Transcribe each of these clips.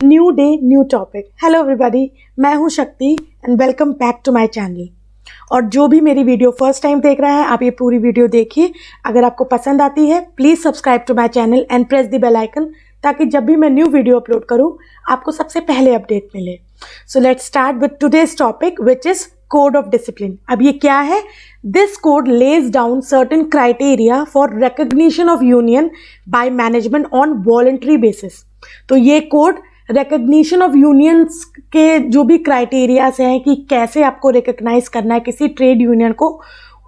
New day new topic. Hello everybody, मैं हूं Shakti and welcome back to my channel. और जो भी मेरी वीडियो फर्स्ट टाइम देख रहा है, आप ये पूरी वीडियो देखिए। अगर आपको पसंद आती है please subscribe to my channel and press the bell icon, ताकि जब भी मैं न्यू वीडियो अपलोड करूं आपको सबसे पहले अपडेट मिले। So let's start with today's topic which is code of discipline. अब ये क्या है? This code lays down certain criteria for recognition of union by management on voluntary basis. तो ये कोड रिकग्निशन ऑफ यूनियंस के जो भी क्राइटेरियाज हैं कि कैसे आपको रिकग्नाइज करना है किसी ट्रेड यूनियन को,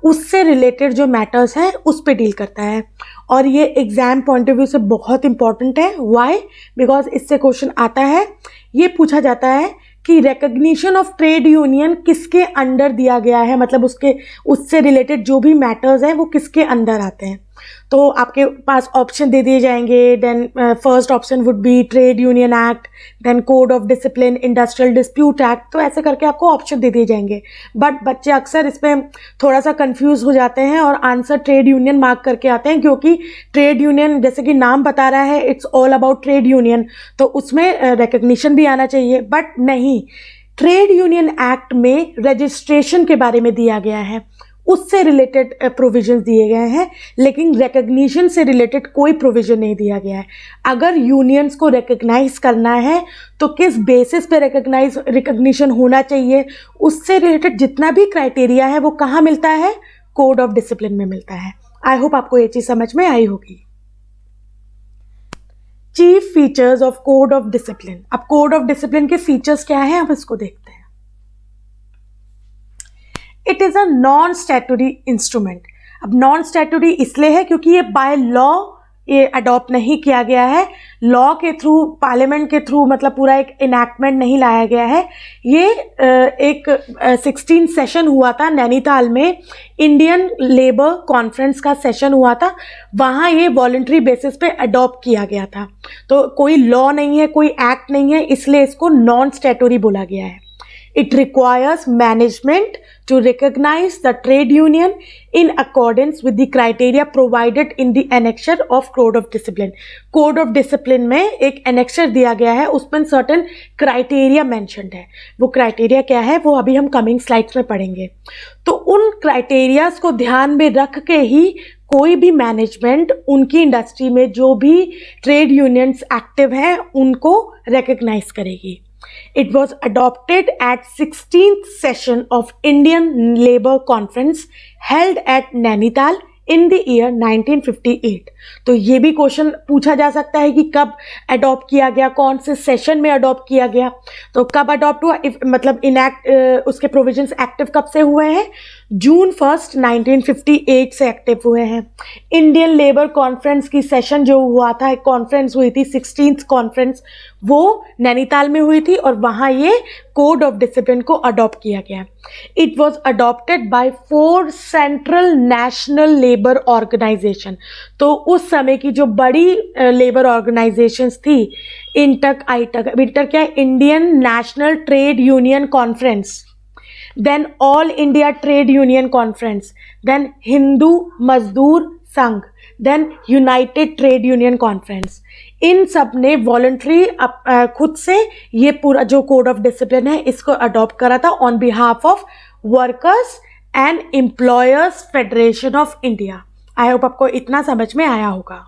उससे रिलेटेड जो मैटर्स हैं उस पे डील करता है। और ये एग्जाम पॉइंट ऑफ व्यू से बहुत इंपॉर्टेंट है। व्हाई? बिकॉज इससे क्वेश्चन आता है, ये पूछा जाता है कि रिकग्निशन ऑफ ट्रेड यूनियन किसके अंडर दिया गया है, मतलब उससे रिलेटेड जो भी मैटर्स हैं वो किसके अंदर आते हैं। तो आपके पास ऑप्शन दे दिए जाएंगे। Then first option would be trade union act, then code of discipline, industrial dispute act. तो ऐसे करके आपको ऑप्शन दे दिए जाएंगे। बट बच्चे अक्सर इसमें थोड़ा सा कंफ्यूज हो जाते हैं और आंसर ट्रेड यूनियन मार्क करके आते हैं, क्योंकि ट्रेड यूनियन जैसे कि नाम बता रहा है it's all about trade union, तो उसमें रिकग्निशन भी आना चाहिए। बट नहीं, ट्रेड यूनियन एक्ट में रजिस्ट्रेशन के बारे में दिया गया है, उससे रिलेटेड प्रोविजंस दिए गए हैं, लेकिन रिकग्निशन से रिलेटेड कोई प्रोविजन नहीं दिया गया है। अगर यूनियंस को रिकग्नाइज करना है तो किस बेसिस पे रिकग्निशन होना चाहिए, उससे रिलेटेड जितना भी क्राइटेरिया है वो कहाँ मिलता है? कोड ऑफ डिसिप्लिन में मिलता है। आई होप आपको ये चीज समझ में आई होगी। Chief features of code of discipline. अब कोड ऑफ डिसिप्लिन के फीचर्स क्या है, अब इसको देखते हैं। It is a non statutory instrument. अब नॉन स्टैट्यूटरी इसलिए है क्योंकि ये बाय लॉ ये अडॉप्ट नहीं किया गया है, लॉ के थ्रू, पार्लियामेंट के थ्रू, मतलब पूरा एक इनैक्टमेंट नहीं लाया गया है। ये एक 16 सेशन हुआ था नैनीताल में, इंडियन लेबर कॉन्फ्रेंस का सेशन हुआ था, वहाँ ये वॉलंटरी बेसिस पे अडॉप्ट किया गया था। तो कोई लॉ नहीं है, कोई एक्ट नहीं है, इसलिए इसको नॉन स्टैट्यूटरी बोला गया है। It requires management to recognize the trade union in accordance with the criteria provided in the annexure of Code of Discipline. Code of Discipline में एक annexure दिया गया है, उसमें certain criteria mentioned है। वो criteria क्या है वो अभी हम coming slides में पढ़ेंगे। तो उन criterias को ध्यान में रख के ही कोई भी मैनेजमेंट उनकी इंडस्ट्री में जो भी ट्रेड यूनियंस एक्टिव हैं उनको recognize करेगी। It was adopted at 16th session of Indian Labour Conference held at Nainital in the year 1958। तो ये भी क्वेश्चन पूछा जा सकता है कि कब अडॉप्ट किया गया, कौन से सेशन में अडॉप्ट किया गया। तो कब अडॉप्ट हुआ, मतलब इनैक्ट उसके प्रोविजंस एक्टिव कब से हुए हैं? जून 1 1958 से एक्टिव हुए हैं। इंडियन लेबर कॉन्फ्रेंस की सेशन जो हुआ था, एक कॉन्फ्रेंस हुई थी 16th कॉन्फ्रेंस, वो नैनीताल में हुई थी और वहाँ ये कोड ऑफ डिसिप्लिन को अडॉप्ट किया गया। It was adopted by 4 central national labour organisation. तो उस समय की जो बड़ी लेबर ऑर्गेनाइजेशंस थी, इंटक, आईटक, इंटर क्या है, Indian national trade union conference, then all India trade union conference, then Hindu Mazdoor Sangh, then united trade union conference, इन सब ने वॉलंटरी खुद से ये पूरा जो कोड ऑफ डिसिप्लिन है इसको अडॉप्ट करा था on behalf of workers and employers federation of India. I hope आपको इतना समझ में आया होगा।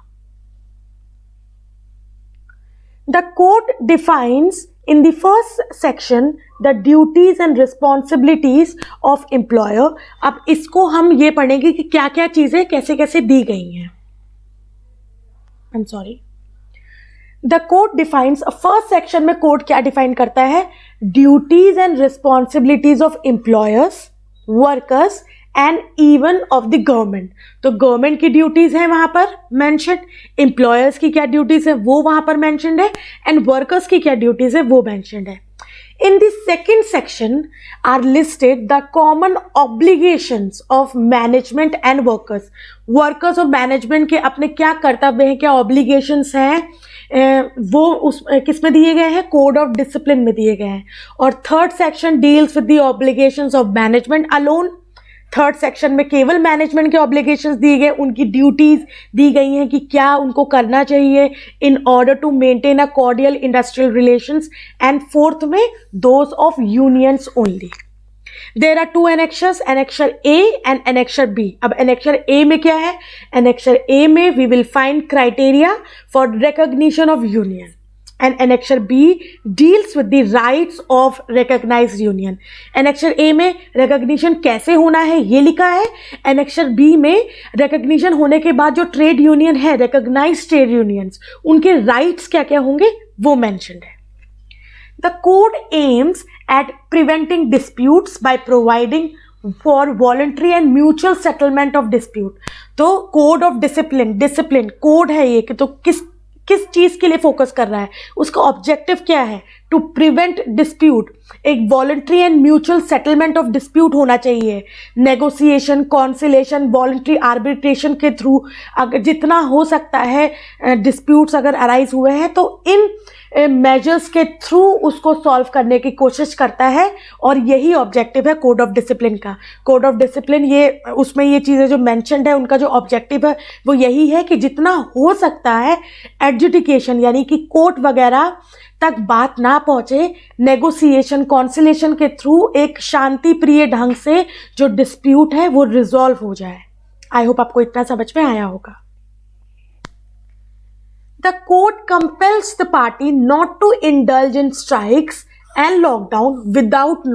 The code defines in the first section the duties and responsibilities of employer। अब इसको हम ये पढ़ेंगे कि क्या क्या चीजें कैसे कैसे दी गई हैं। I'm sorry। The code defines, first section में कोड क्या डिफाइन करता है? Duties and responsibilities of employers, workers and even of the government. तो गवर्नमेंट की ड्यूटीज है वहां पर मेंशन्ड, एम्प्लॉयर्स की क्या ड्यूटीज है वो वहां पर मेंशन्ड है, एंड वर्कर्स की क्या ड्यूटीज है वो मेंशन्ड है। In the second section are listed the common obligations of management and workers। Workers और मैनेजमेंट के अपने क्या कर्तव्य हैं, क्या ऑब्लिगेशंस हैं, वो उस किस में दिए गए हैं? कोड ऑफ डिसिप्लिन में दिए गए हैं। और third section deals with the obligations of management alone, third section में केवल मैनेजमेंट के ऑब्लिगेशंस दिए गए, उनकी ड्यूटीज दी गई हैं कि क्या उनको करना चाहिए in order to maintain a cordial industrial relations, and fourth में those of unions only. There are two annexures, annexure A and annexure B. अब annexure A में क्या है? Annexure A में we will find criteria for recognition of union, and annexure B deals with the rights of recognized union. annexure A में recognition कैसे होना है ये लिखा है, annexure B में recognition होने के बाद जो trade union है, recognized trade unions, उनके rights क्या क्या होंगे वो mentioned है। The code aims at preventing disputes by providing for voluntary and mutual settlement of dispute. तो code of discipline code है ये कि तो किस चीज के लिए फोकस कर रहा है, उसका ऑब्जेक्टिव क्या है? टू प्रिवेंट डिस्प्यूट, एक voluntary and mutual settlement of dispute होना चाहिए, नेगोशिएशन, कॉन्सिलेशन, वॉलंटरी आर्बिट्रेशन के थ्रू अगर जितना हो सकता है डिस्प्यूट्स अगर अराइज हुए हैं तो इन मेजर्स के थ्रू उसको सॉल्व करने की कोशिश करता है, और यही ऑब्जेक्टिव है कोड ऑफ डिसिप्लिन का। कोड ऑफ डिसिप्लिन ये उसमें ये चीज़ें जो मेंशन्ड है उनका जो ऑब्जेक्टिव है वो यही है कि जितना हो सकता है एडजुडिकेशन यानी कि कोर्ट वगैरह तक बात ना पहुंचे, नेगोशिएशन कॉन्सिलेशन के थ्रू एक शांति प्रिय ढंग से जो डिस्प्यूट है वो रिजॉल्व हो जाए। आई होप आपको इतना समझ में आया होगा। The court compels the party not to indulge in strikes and lockdown without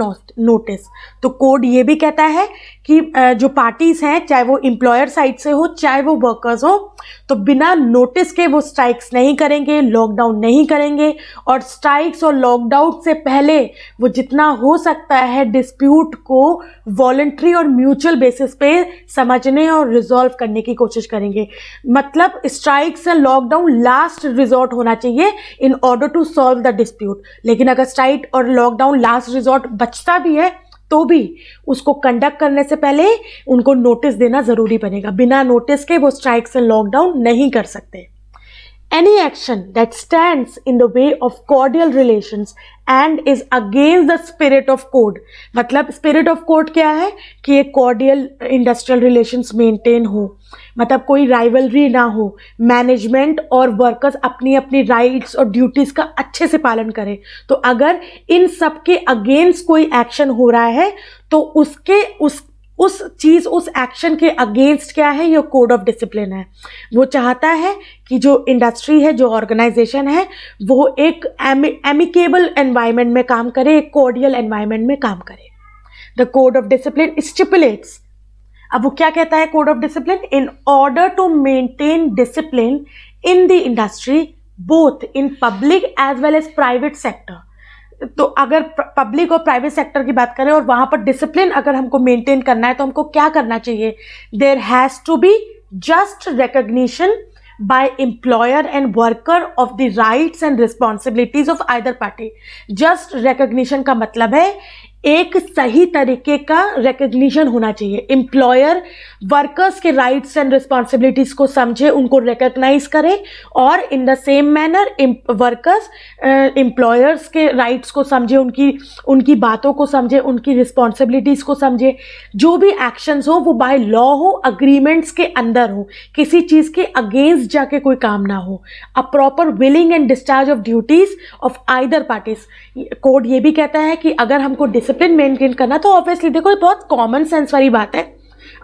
notice. तो कोड ये भी कहता है कि जो पार्टीज हैं चाहे वो एम्प्लॉयर साइड से हो चाहे वो वर्कर्स हो, तो बिना नोटिस के वो स्ट्राइक्स नहीं करेंगे, लॉकडाउन नहीं करेंगे, और स्ट्राइक्स और लॉकडाउन से पहले वो जितना हो सकता है डिस्प्यूट को वॉलंटरी और म्यूचुअल बेसिस पे समझने और रिजॉल्व करने की कोशिश करेंगे। मतलब strikes and lockdown last resort होना चाहिए in order to solve the dispute. लेकिन अगर स्ट्राइक और लॉकडाउन लास्ट रिजॉर्ट बचता भी है तो भी उसको कंडक्ट करने से पहले उनको नोटिस देना जरूरी बनेगा। बिना नोटिस के वो स्ट्राइक्स एंड लॉकडाउन नहीं कर सकते। Any action that stands in the way of cordial relations and is against the spirit of code, मतलब spirit of code क्या है कि ये cordial industrial relations maintain हो, मतलब कोई rivalry ना हो, मैनेजमेंट और वर्कर्स अपनी अपनी राइट्स और ड्यूटीज का अच्छे से पालन करें। तो अगर इन सब के अगेंस्ट कोई एक्शन हो रहा है तो उस चीज उस एक्शन के अगेंस्ट क्या है, ये कोड ऑफ डिसिप्लिन है। वो चाहता है कि जो इंडस्ट्री है, जो ऑर्गेनाइजेशन है, वो एक एमिकेबल एनवायरनमेंट में काम करे, एक कोर्डियल एनवायरनमेंट में काम करे। The code of discipline stipulates, अब वो क्या कहता है code of discipline? In order to maintain discipline in the industry both in public as well as private sector. तो अगर पब्लिक और प्राइवेट सेक्टर की बात करें और वहां पर डिसिप्लिन अगर हमको मेंटेन करना है तो हमको क्या करना चाहिए? There has to be just recognition by employer and worker of the rights and responsibilities of either party। just recognition का मतलब है एक सही तरीके का रिकग्निशन होना चाहिए। एम्प्लॉयर वर्कर्स के राइट्स एंड रिस्पॉन्सिबिलिटीज को समझे, उनको रिकग्नाइज करे, और in the same manner workers employers के राइट्स को समझे, उनकी बातों को समझे, उनकी रिस्पॉन्सिबिलिटीज को समझे। जो भी एक्शंस हो वो बाय लॉ हो, अग्रीमेंट्स के अंदर हो, किसी चीज़ के अगेंस्ट जाके कोई काम ना हो। A proper willing and discharge of duties of either parties. Code ये भी कहता है कि अगर हमको डिसिप्लिन मेंटेन करना, तो ऑब्वियसली देखो ये बहुत कॉमन सेंस वाली बात है।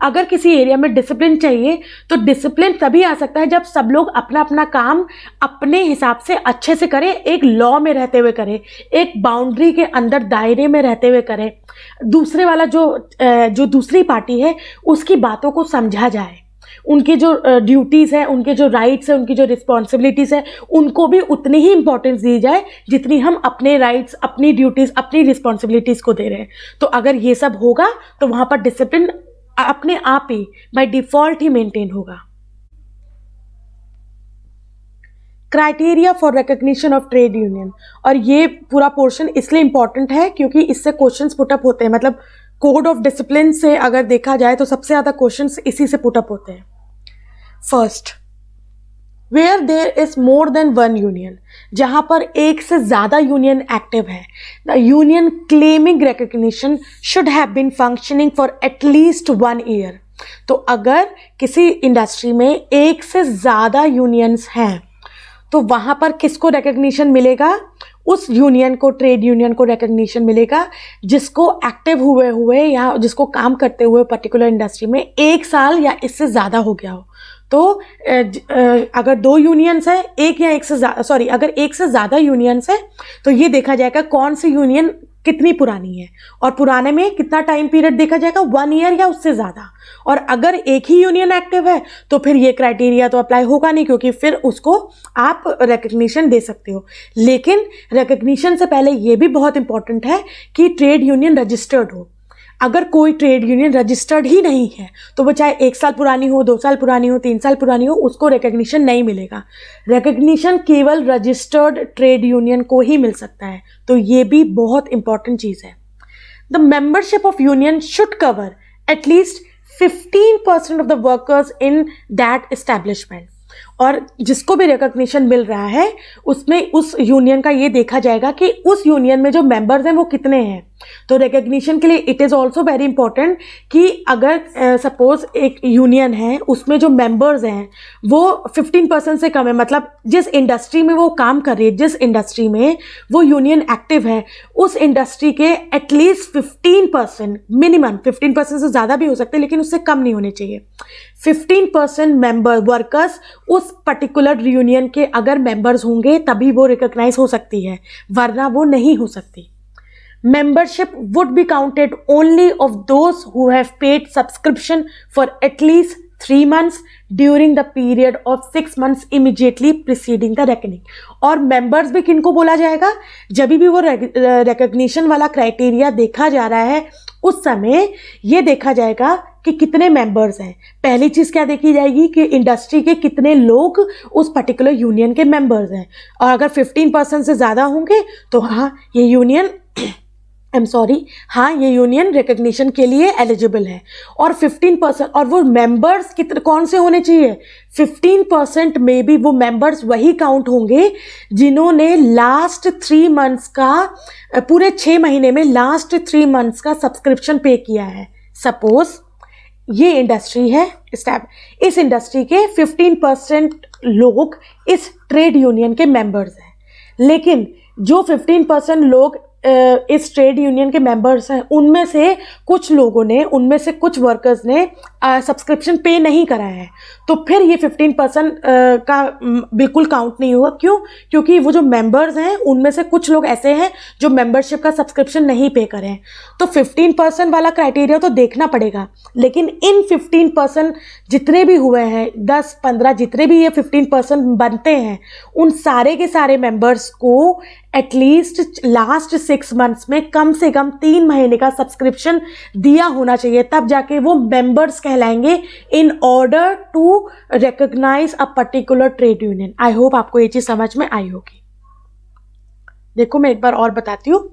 अगर किसी एरिया में डिसिप्लिन चाहिए तो डिसिप्लिन तभी आ सकता है जब सब लोग अपना अपना काम अपने हिसाब से अच्छे से करें, एक लॉ में रहते हुए करें, एक बाउंड्री के अंदर दायरे में रहते हुए करें। दूसरे वाला जो दूसरी पार्टी है उसकी बातों को समझा जाए, उनकी जो ड्यूटीज़ हैं, उनके जो राइट्स हैं, उनकी जो रिस्पॉन्सिबिलिटीज़ हैं, उनको भी उतनी ही इंपॉर्टेंस दी जाए जितनी हम अपने राइट्स, अपनी ड्यूटीज़, अपनी रिस्पॉन्सिबिलिटीज़ को दे रहे हैं। तो अगर ये सब होगा तो वहाँ पर डिसिप्लिन अपने आप ही बाय डिफ़ॉल्ट ही मेंटेन होगा। Criteria for recognition of trade union, और ये पूरा पोर्शन इसलिए इंपॉर्टेंट है क्योंकि इससे क्वेश्चंस पुटअप होते हैं। मतलब कोड ऑफ डिसिप्लिन से अगर देखा जाए तो सबसे ज़्यादा क्वेश्चंस इसी से पुटअप होते हैं। First, where there is more than one union, जहां पर एक से ज़्यादा यूनियन एक्टिव है, the union claiming recognition should have been functioning for at least 1 year. तो अगर किसी इंडस्ट्री में एक से ज़्यादा यूनियंस हैं तो वहाँ पर किसको रिकग्निशन मिलेगा? उस यूनियन को, ट्रेड यूनियन को रिकग्निशन मिलेगा जिसको एक्टिव हुए या जिसको काम करते हुए पर्टिकुलर इंडस्ट्री में 1 साल या इससे ज़्यादा हो गया हो। तो अगर 2 यूनियंस है, अगर एक से ज़्यादा यूनियंस है तो ये देखा जाएगा कौन सी यूनियन कितनी पुरानी है, और पुराने में कितना टाइम पीरियड देखा जाएगा, 1 ईयर या उससे ज़्यादा। और अगर एक ही यूनियन एक्टिव है तो फिर ये क्राइटेरिया तो अप्लाई होगा नहीं, क्योंकि फिर उसको आप रिकग्निशन दे सकते हो। लेकिन रिकग्निशन से पहले ये भी बहुत इंपॉर्टेंट है कि ट्रेड यूनियन रजिस्टर्ड हो। अगर कोई ट्रेड यूनियन रजिस्टर्ड ही नहीं है तो वो चाहे 1 साल पुरानी हो, 2 साल पुरानी हो, 3 साल पुरानी हो, उसको रिकग्निशन नहीं मिलेगा। रिकग्निशन केवल रजिस्टर्ड ट्रेड यूनियन को ही मिल सकता है। तो ये भी बहुत इंपॉर्टेंट चीज़ है। The membership of union should cover at least 15% of the workers in that establishment. और जिसको भी रिकग्निशन मिल रहा है उसमें उस यूनियन का ये देखा जाएगा कि उस यूनियन में जो मेंबर्स हैं वो कितने हैं। तो रिकग्निशन के लिए it is also very important कि अगर सपोज एक यूनियन है उसमें जो मेंबर्स हैं वो 15% से कम है, मतलब जिस इंडस्ट्री में वो काम कर रही है, जिस इंडस्ट्री में वो यूनियन एक्टिव है, उस इंडस्ट्री के एटलीस्ट 15%, मिनिमम 15% से ज़्यादा भी हो सकते हैं लेकिन उससे कम नहीं होने चाहिए, 15% मेंबर वर्कर्स उस पर्टिकुलर यूनियन के अगर मेंबर्स होंगे तभी वो रिकॉग्नाइज हो सकती है, वरना वो नहीं हो सकती। Membership would be counted only of those who have paid subscription for at least 3 months during the period of 6 months immediately preceding the reckoning। और मेंबर्स भी किनको बोला जाएगा? जब भी वो रिकग्निशन वाला क्राइटेरिया देखा जा रहा है उस समय ये देखा जाएगा कि कितने मेंबर्स हैं। पहली चीज़ क्या देखी जाएगी कि इंडस्ट्री के कितने लोग उस पर्टिकुलर यूनियन के मेंबर्स हैं, और अगर 15% से ज़्यादा होंगे तो ये यूनियन रिकग्निशन के लिए एलिजिबल है। और 15%, और वो मेंबर्स कितने कौन से होने चाहिए? 15% में भी वो मेंबर्स वही काउंट होंगे जिन्होंने लास्ट 3 मंथ्स का, पूरे 6 महीने में लास्ट 3 मंथ्स का सब्सक्रिप्शन पे किया है। सपोज ये इंडस्ट्री है, इस इंडस्ट्री के 15% लोग इस ट्रेड यूनियन के मेंबर्स हैं, लेकिन जो 15% लोग इस ट्रेड यूनियन के मेंबर्स हैं उनमें से कुछ लोगों ने, उनमें से कुछ वर्कर्स ने सब्सक्रिप्शन पे नहीं करा है, तो फिर ये 15% का बिल्कुल काउंट नहीं होगा। क्यों? क्योंकि वो जो मेंबर्स हैं उनमें से कुछ लोग ऐसे हैं जो मेंबरशिप का सब्सक्रिप्शन नहीं पे करें हैं। तो 15% वाला क्राइटेरिया तो देखना पड़ेगा, लेकिन इन 15% जितने भी हुए हैं, 10-15 जितने भी ये 15% बनते हैं, उन सारे के सारे मेंबर्स को एटलीस्ट लास्ट 6 मंथ्स में कम से कम 3 महीने का सब्सक्रिप्शन दिया होना चाहिए, तब जाके वो मेंबर्स कहलाएंगे in order to recognise a particular trade union. I hope आपको ये चीज़ समझ में आई होगी। देखो मैं एक बार और बताती हूँ।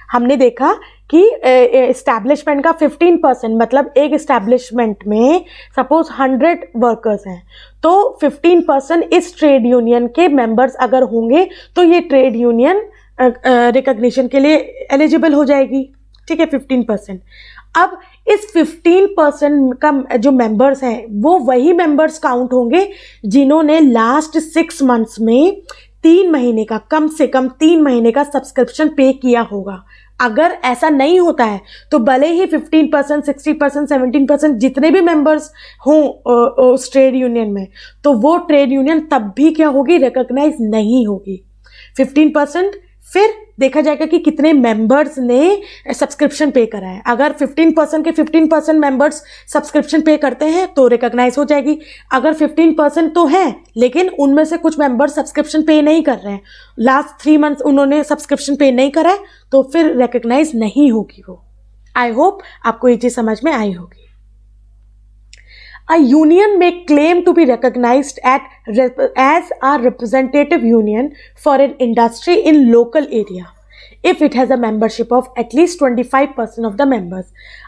हमने देखा कि एस्टैब्लिशमेंट का 15%, मतलब एक एस्टैब्लिशमेंट में सपोज 100 वर्कर्स हैं तो 15% इस ट्रेड यूनियन के मेंबर्स अगर होंगे तो ये ट्रेड यूनियन रिकॉग्निशन के लिए एलिजिबल हो जाएगी। ठीक है, 15%। अब इस 15% का जो मेंबर्स हैं वो वही मेंबर्स काउंट होंगे जिन्होंने लास्ट 6 मंथ्स में 3 महीने का, कम से कम 3 महीने का सब्सक्रिप्शन पे किया होगा। अगर ऐसा नहीं होता है तो भले ही 15%, 60%, 17% जितने भी मेंबर्स हों उस ट्रेड यूनियन में, तो वो ट्रेड यूनियन तब भी क्या होगी? रिकॉग्नाइज नहीं होगी। 15% फिर देखा जाएगा कि कितने मेंबर्स ने सब्सक्रिप्शन पे करा है। अगर 15% के 15% मेंबर्स सब्सक्रिप्शन पे करते हैं तो रिकॉग्नाइज हो जाएगी। अगर 15% तो हैं लेकिन उनमें से कुछ मेंबर्स सब्सक्रिप्शन पे नहीं कर रहे हैं, लास्ट 3 मंथ्स उन्होंने सब्सक्रिप्शन पे नहीं करा है, तो फिर रिकॉग्नाइज नहीं होगी वो। आई होप आपको ये चीज़ समझ में आई होगी। A union may claim to be recognized as a representative union for an industry in local area if it has a membership of at least 25% of the members.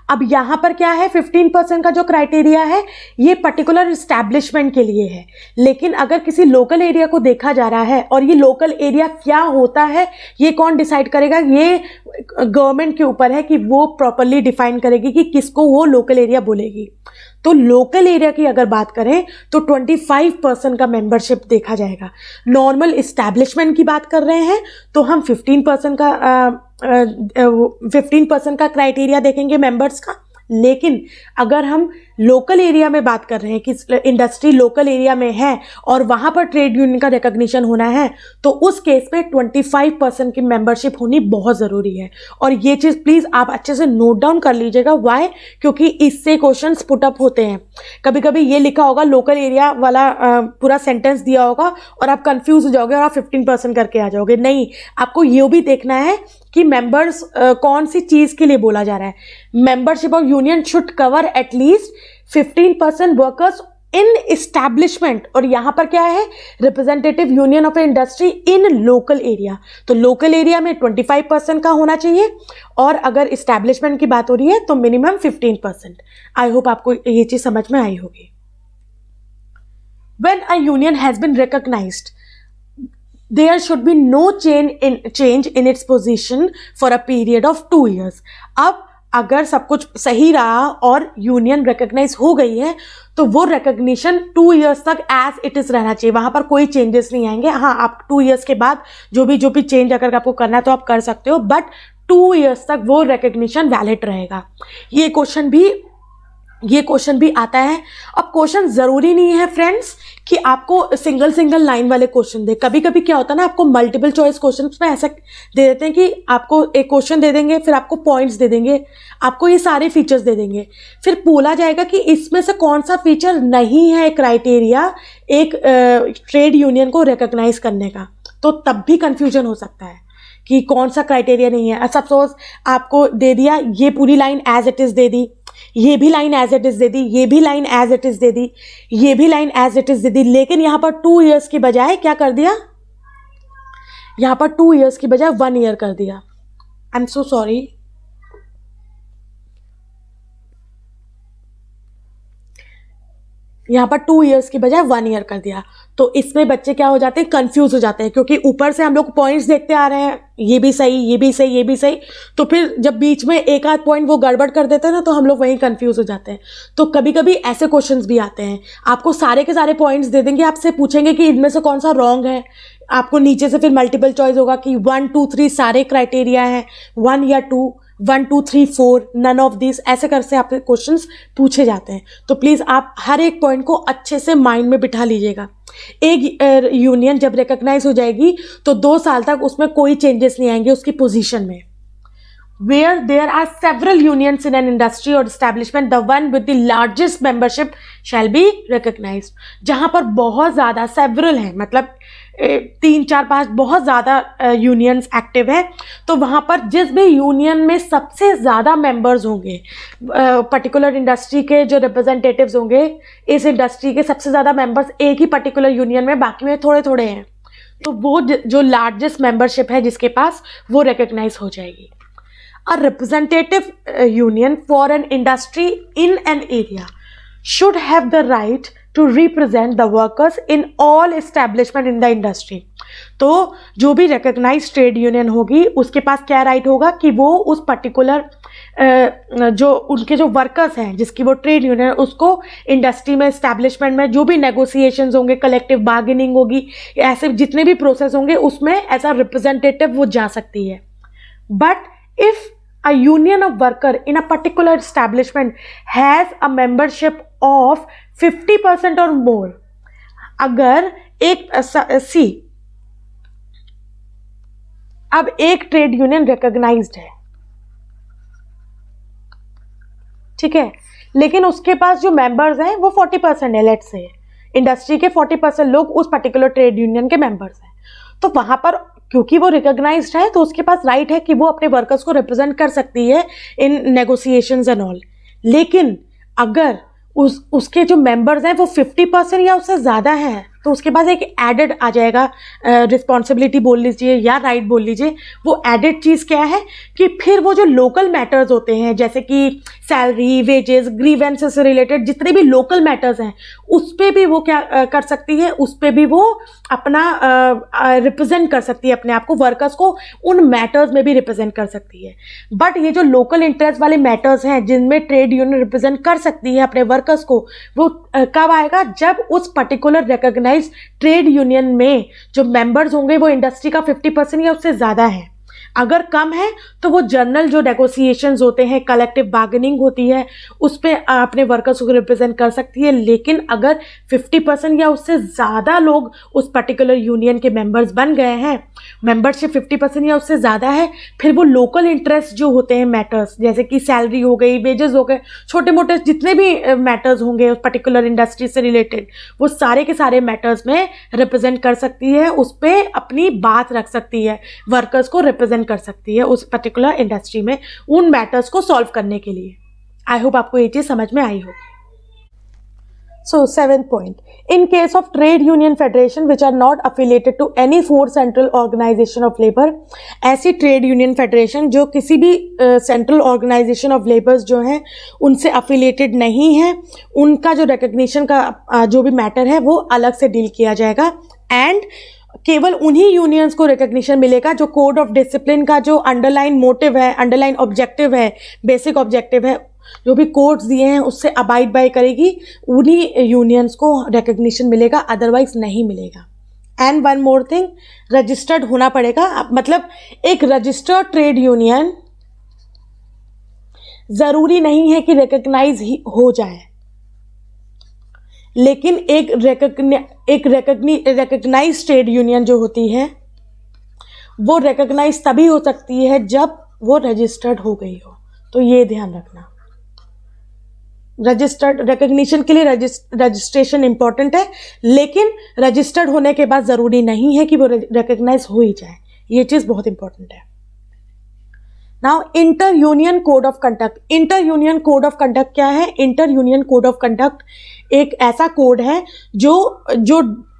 अब यहाँ पर क्या है, 15% का जो क्राइटेरिया है ये पर्टिकुलर इस्टेब्लिशमेंट के लिए है, लेकिन अगर किसी लोकल एरिया को देखा जा रहा है, और ये लोकल एरिया क्या होता है ये कौन डिसाइड करेगा, ये गवर्नमेंट के ऊपर है कि वो प्रॉपरली डिफाइन करेगी कि किसको वो लोकल एरिया बोलेगी। तो लोकल एरिया की अगर बात करें तो 25% का मेंबरशिप देखा जाएगा। नॉर्मल इस्टेब्लिशमेंट की बात कर रहे हैं तो हम 15% का क्राइटेरिया देखेंगे मेंबर्स का, लेकिन अगर हम लोकल एरिया में बात कर रहे हैं कि इंडस्ट्री लोकल एरिया में है और वहाँ पर ट्रेड यूनियन का रिकॉग्निशन होना है, तो उस केस में 25% की मेंबरशिप होनी बहुत ज़रूरी है। और ये चीज़ प्लीज़ आप अच्छे से नोट डाउन कर लीजिएगा। वाई? क्योंकि इससे क्वेश्चंस पुट अप होते हैं। कभी कभी ये लिखा होगा लोकल एरिया वाला पूरा सेंटेंस दिया होगा और आप कंफ्यूज हो जाओगे और आप 15% करके आ जाओगे। नहीं, आपको ये भी देखना है कि मेंबर्स कौन सी चीज़ के लिए बोला जा रहा है। Membership of union should cover at least 15% workers in establishment, और यहां पर क्या है, representative union of industry in local area. तो लोकल एरिया में 25% का होना चाहिए, और अगर इस्टेब्लिशमेंट की बात हो रही है तो मिनिमम 15%। आई होप आपको ये चीज समझ में आई होगी। When a union has been recognized, there should be no change in its position for a period of 2 years. अब अगर सब कुछ सही रहा और यूनियन रिकॉग्नाइज हो गई है तो वो रिकॉग्निशन 2 इयर्स तक एज इट इज रहना चाहिए, वहां पर कोई चेंजेस नहीं आएंगे। हाँ, आप 2 इयर्स के बाद जो भी चेंज अगर आपको करना है तो आप कर सकते हो, बट 2 इयर्स तक वो रिकॉग्निशन वैलिड रहेगा। ये क्वेश्चन भी आता है। अब क्वेश्चन जरूरी नहीं है फ्रेंड्स कि आपको सिंगल लाइन वाले क्वेश्चन दे। कभी कभी क्या होता है ना, आपको मल्टीपल चॉइस क्वेश्चन में ऐसा दे देते हैं कि आपको एक क्वेश्चन दे देंगे, फिर आपको पॉइंट्स दे देंगे, आपको ये सारे फीचर्स दे देंगे, फिर बोला जाएगा कि इसमें से कौन सा फीचर नहीं है क्राइटेरिया एक ट्रेड यूनियन को रिकॉग्नाइज करने का। तो तब भी कंफ्यूजन हो सकता है कि कौन सा क्राइटेरिया नहीं है। सपोज आपको दे दिया, ये पूरी लाइन एज इट इज दे दी, ये भी लाइन एज इट इज दे दी, ये भी लाइन एज इट इज दे दी, ये भी लाइन एज इट इज दे दी, लेकिन यहां पर 2 इयर्स की बजाय क्या कर दिया, यहां पर 2 इयर्स की बजाय 1 ईयर कर दिया। I am so sorry. यहाँ पर 2 इयर्स की बजाय 1 ईयर कर दिया। तो इसमें बच्चे क्या हो जाते हैं, कंफ्यूज हो जाते हैं, क्योंकि ऊपर से हम लोग पॉइंट्स देखते आ रहे हैं, ये भी सही, ये भी सही, ये भी सही, तो फिर जब बीच में एक आध पॉइंट वो गड़बड़ कर देते हैं ना, तो हम लोग वहीं कंफ्यूज हो जाते हैं। तो कभी कभी ऐसे क्वेश्चंस भी आते हैं, आपको सारे के सारे पॉइंट्स दे देंगे, आपसे पूछेंगे कि इनमें से कौन सा रॉन्ग है। आपको नीचे से फिर मल्टीपल चॉइस होगा कि 1 2 3 सारे क्राइटेरिया हैं, 1 या 2, 1 2 3 4 नन ऑफ दिस, ऐसे कर से आपके क्वेश्चंस पूछे जाते हैं। तो प्लीज आप हर एक पॉइंट को अच्छे से माइंड में बिठा लीजिएगा। एक यूनियन जब रिकॉग्नाइज हो जाएगी तो 2 साल तक उसमें कोई चेंजेस नहीं आएंगे उसकी पोजीशन में। Where there are several unions in an industry or establishment, the one with the largest membership shall be recognized. जहां पर बहुत ज़्यादा several हैं, मतलब 3 4 5 बहुत ज़्यादा यूनियंस एक्टिव है, तो वहाँ पर जिस भी यूनियन में सबसे ज़्यादा मेंबर्स होंगे, पर्टिकुलर इंडस्ट्री के जो रिप्रेजेंटेटिव्स होंगे, इस इंडस्ट्री के सबसे ज़्यादा मेंबर्स एक ही पर्टिकुलर यूनियन में, बाकी में थोड़े थोड़े हैं, तो वो जो लार्जेस्ट मेंबरशिप है जिसके पास, वो रिकग्नाइज हो जाएगी। A representative union for an industry in an area should have the right to represent the workers in all establishment in the industry. तो जो भी recognized trade union होगी उसके पास क्या राइट होगा कि वो उस पर्टिकुलर जो उनके जो वर्कर्स हैं जिसकी वो ट्रेड यूनियन है, उसको इंडस्ट्री में, एस्टैब्लिशमेंट में जो भी नेगोशिएशंस होंगे, कलेक्टिव बार्गेनिंग होगी, ऐसे जितने भी प्रोसेस होंगे उसमें एज अ रिप्रेजेंटेटिव वो जा सकती है। But if a union of worker in a particular establishment has a membership of 50% or more, अगर एक अब एक ट्रेड यूनियन रिकॉग्नाइज्ड है, ठीक है, लेकिन उसके पास जो मेंबर्स हैं वो 40% है, लेट्स से इंडस्ट्री के 40% लोग उस पर्टिकुलर ट्रेड यूनियन के मेंबर्स हैं, तो वहां पर क्योंकि वो रिकॉग्नाइज्ड है तो उसके पास राइट है कि वो अपने वर्कर्स को रिप्रेजेंट कर सकती है इन नेगोशिएशंस एंड ऑल। लेकिन अगर उसके जो मेंबर्स हैं वो 50% या उससे ज़्यादा है, तो उसके बाद एक एडेड आ जाएगा, रिस्पॉन्सिबिलिटी बोल लीजिए या राइट बोल लीजिए। वो एडेड चीज़ क्या है कि फिर वो जो लोकल मैटर्स होते हैं जैसे कि सैलरी, वेजेस, ग्रीवेंसेस से रिलेटेड जितने भी लोकल मैटर्स हैं उस पर भी वो क्या कर सकती है, उस पर भी वो अपना रिप्रेजेंट कर सकती है अपने आप को, वर्कर्स को उन मैटर्स में भी रिप्रेजेंट कर सकती है। बट ये जो लोकल इंटरेस्ट वाले मैटर्स हैं जिनमें ट्रेड यूनियन रिप्रेजेंट कर सकती है अपने वर्कर्स को, वो कब आएगा, जब उस पर्टिकुलर रिकॉग्नाइज्ड ट्रेड यूनियन में जो मेंबर्स होंगे वो इंडस्ट्री का 50% या उससे ज़्यादा है। अगर कम है तो वो जनरल जो नेगोशिएशंस होते हैं, कलेक्टिव बार्गेनिंग होती है, उस पर अपने वर्कर्स को रिप्रेजेंट कर सकती है। लेकिन अगर 50% या उससे ज़्यादा लोग उस पर्टिकुलर यूनियन के मेंबर्स बन गए हैं, मेंबरशिप 50% या उससे ज़्यादा है, फिर वो लोकल इंटरेस्ट जो होते हैं मैटर्स जैसे कि सैलरी हो गई, वेजेस हो गए, छोटे मोटे जितने भी मैटर्स होंगे उस पर्टिकुलर इंडस्ट्री से रिलेटेड, वो सारे के सारे मैटर्स में रिप्रेजेंट कर सकती है, उस पर अपनी बात रख सकती है, वर्कर्स को रिप्रेजेंट कर सकती है उस पर्टिकुलर इंडस्ट्री में उन मैटर्स को सॉल्व करने के लिए। आई होप आपको ये चीज समझ में आई होगी। So, 7th point. In case of trade union federation which are not affiliated to any four central organization of labor, ऐसी trade union federation जो किसी भी central organization of labor जो हैं उनसे affiliated नहीं है, उनका जो recognition का जो भी matter है वो अलग से deal किया जाएगा। And केवल उन्हीं यूनियंस को रिकग्निशन मिलेगा जो कोड ऑफ डिसिप्लिन का जो अंडरलाइन मोटिव है, अंडरलाइन ऑब्जेक्टिव है, बेसिक ऑब्जेक्टिव है, जो भी कोड्स दिए हैं उससे अबाइड बाय करेगी, उन्हीं यूनियंस को रिकग्निशन मिलेगा, अदरवाइज नहीं मिलेगा। And one more thing, registered होना पड़ेगा। मतलब एक रजिस्टर्ड ट्रेड यूनियन जरूरी नहीं है कि रिकग्नाइज ही हो जाए, लेकिन एक रिकग्नाइज ट्रेड यूनियन जो होती है वो रिकग्नाइज तभी हो सकती है जब वो रजिस्टर्ड हो गई हो। तो ये ध्यान रखना, रजिस्टर्ड रिकग्निशन के लिए रजिस्ट्रेशन इंपॉर्टेंट है, लेकिन रजिस्टर्ड होने के बाद जरूरी नहीं है कि वो रिकग्नाइज हो ही जाए। ये चीज बहुत इंपॉर्टेंट है। Now inter union code of conduct. Inter union code of conduct क्या है? Inter union code of conduct एक ऐसा कोड है जो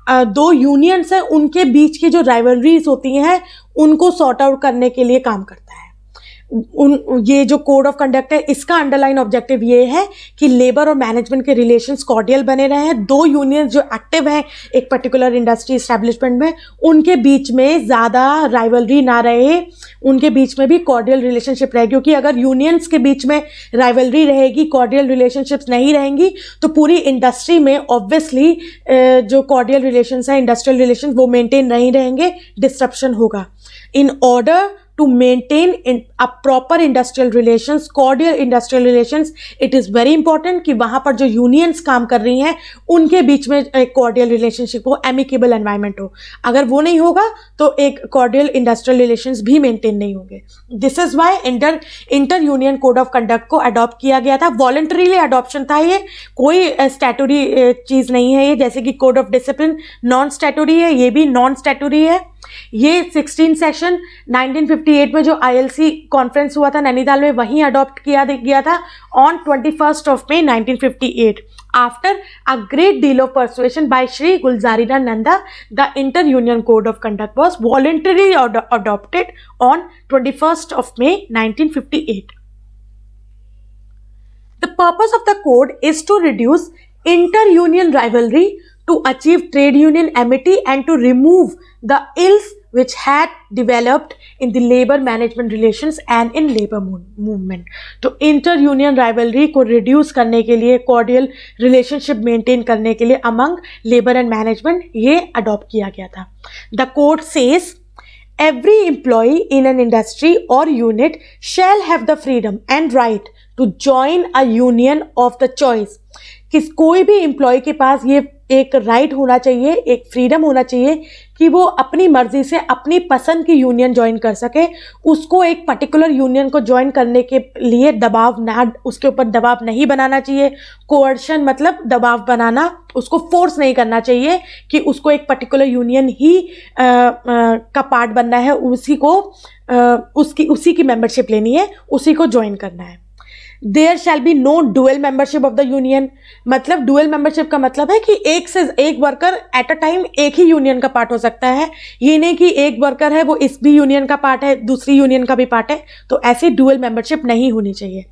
दो यूनियंस हैं उनके बीच की जो राइवलरीज होती हैं उनको सॉर्ट आउट करने के लिए काम करता है। ये जो कोड ऑफ कंडक्ट है इसका अंडरलाइन ऑब्जेक्टिव ये है कि लेबर और मैनेजमेंट के रिलेशंस कॉर्डियल बने रहे हैं। दो यूनियंस जो एक्टिव हैं एक पर्टिकुलर इंडस्ट्री एस्टेब्लिशमेंट में, उनके बीच में ज़्यादा राइवलरी ना रहे, उनके बीच में भी कॉर्डियल रिलेशनशिप रहे। क्योंकि अगर यूनियंस के बीच में राइवलरी रहेगी, कॉर्डियल रिलेशनशिप्स नहीं रहेंगी, तो पूरी इंडस्ट्री में ऑब्वियसली जो कॉर्डियल रिलेशंस हैं, इंडस्ट्रियल रिलेशन, वो मेंटेन नहीं रहेंगे, डिस्ट्रप्शन होगा। In order to maintain a proper industrial relations, cordial industrial relations, it is very important कि वहाँ पर जो unions काम कर रही हैं उनके बीच में एक cordial relationship हो, amicable environment हो। अगर वो नहीं होगा तो एक cordial industrial relations भी maintain नहीं होंगे। This is why inter union code of conduct को adopt किया गया था। voluntarily adoption था, ये कोई statutory चीज़ नहीं है। ये जैसे कि code of discipline non statutory है, ये भी non statutory है। ये 16 सेशन 1958 में जो ILC कॉन्फ्रेंस हुआ था नैनीताल में वहीं अडॉप्ट किया गया था on 21st of May 1958। After a great deal of persuasion by Shri Gulzarilal Nanda, the inter union code of conduct was voluntary adopted on 21st of May 1958। The purpose of the code is to reduce inter-union rivalry, to achieve trade union amity and to remove the ills which had developed in the labor management relations and in labor movement। तो inter union rivalry को reduce करने के लिए, cordial relationship maintain करने के लिए among labour and management ये adopt किया गया था। The code says every employee in an industry or unit shall have the freedom and right to join a union of the choice। कोई भी employ के पास ये एक राइट होना चाहिए, एक फ्रीडम होना चाहिए कि वो अपनी मर्जी से अपनी पसंद की यूनियन ज्वाइन कर सके। उसको एक पर्टिकुलर यूनियन को ज्वाइन करने के लिए दबाव ना, उसके ऊपर दबाव नहीं बनाना चाहिए। कोअर्शन मतलब दबाव बनाना, उसको फोर्स नहीं करना चाहिए कि उसको एक पर्टिकुलर यूनियन ही का पार्ट बनना है, उसी की मेंबरशिप लेनी है, उसी को ज्वाइन करना है। There shall be no dual membership of the union. मतलब डुअल मेंबरशिप का मतलब है कि एक से एक वर्कर एट अ टाइम एक ही यूनियन का पार्ट हो सकता है। ये नहीं कि एक वर्कर है वो इस भी यूनियन का पार्ट है, दूसरी यूनियन का भी पार्ट है, तो ऐसी डुअल मेंबरशिप नहीं होनी चाहिए।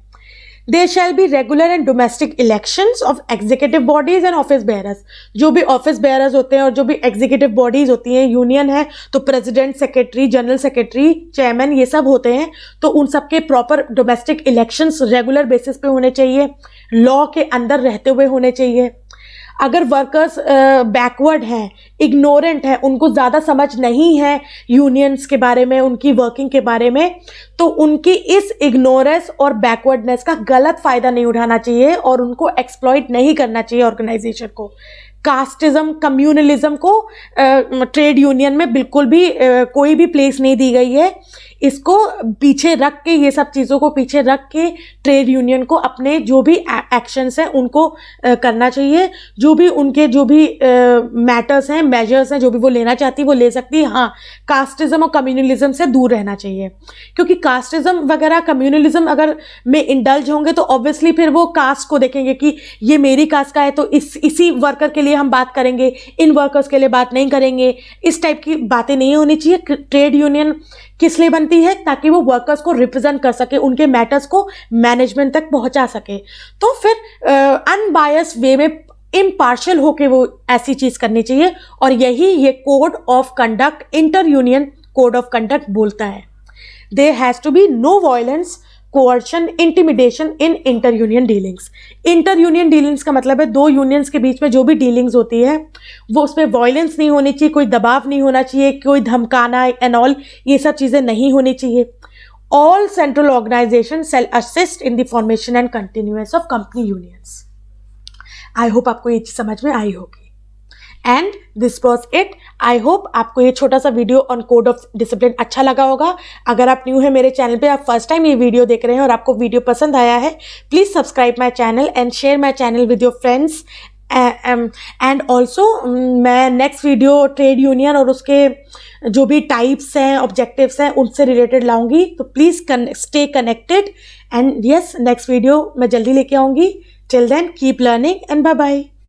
There shall be regular and domestic elections of executive bodies and office bearers. जो भी ऑफिस बेयरर्स होते हैं और जो भी एग्जीक्यूटिव बॉडीज होती हैं, यूनियन है तो president, secretary, general secretary, chairman, ये सब होते हैं, तो उन सबके proper domestic elections regular basis पे होने चाहिए, लॉ के अंदर रहते हुए होने चाहिए। अगर वर्कर्स बैकवर्ड हैं, इग्नोरेंट हैं, उनको ज़्यादा समझ नहीं है यूनियंस के बारे में, उनकी वर्किंग के बारे में, तो उनकी इस इग्नोरेंस और बैकवर्डनेस का गलत फ़ायदा नहीं उठाना चाहिए और उनको एक्सप्लॉइट नहीं करना चाहिए ऑर्गेनाइजेशन को। कास्टिज्म, कम्युनलिज्म को ट्रेड यूनियन में बिल्कुल भी कोई भी प्लेस नहीं दी गई है। इसको पीछे रख के, ये सब चीज़ों को पीछे रख के ट्रेड यूनियन को अपने जो भी एक्शंस हैं उनको करना चाहिए। जो भी उनके जो भी मैटर्स हैं, मेजर्स हैं, जो भी वो लेना चाहती है वो ले सकती है। हाँ, कास्टिज्म और कम्युनलिज्म से दूर रहना चाहिए, क्योंकि कास्टिज्म वगैरह, कम्युनलिज्म अगर में इंडल्ज होंगे तो ऑब्वियसली फिर वो कास्ट को देखेंगे कि ये मेरी कास्ट का है तो इसी वर्कर के लिए हम बात करेंगे, इन वर्कर्स के लिए बात नहीं करेंगे। इस टाइप की बातें नहीं होनी चाहिए। ट्रेड यूनियन किस लिए बनती है? ताकि वो वर्कर्स को रिप्रेजेंट कर सके, उनके मैटर्स को मैनेजमेंट तक पहुंचा सके। तो फिर अनबायस वे में, इम्पार्शियल होके वो ऐसी चीज करनी चाहिए, और यही ये code of conduct, inter union code of conduct बोलता है। There has to be no violence, coercion, intimidation in inter union dealings. Inter union dealings का मतलब है दो यूनियंस के बीच में जो भी डीलिंग्स होती है वो उसमें वायलेंस नहीं होनी चाहिए, कोई दबाव नहीं होना चाहिए, कोई धमकाना एंड ऑल, ये सब चीज़ें नहीं होनी चाहिए। All central organisation shall assist in the formation and continuance of company unions. I hope आपको ये चीज़ समझ में आई होगी। And this was it. I hope आपको ये छोटा सा video on code of discipline अच्छा लगा होगा। अगर आप न्यू है मेरे चैनल पे, आप फर्स्ट टाइम ये वीडियो देख रहे हैं और आपको वीडियो पसंद आया है, please subscribe my channel and share my channel with your friends. And also मैं नेक्स्ट वीडियो ट्रेड यूनियन और उसके जो भी टाइप्स हैं, ऑब्जेक्टिव्स हैं, उनसे रिलेटेड लाऊंगी, तो please stay connected. And yes, next video मैं जल्दी लेके आऊँगी। Till then keep learning and bye bye.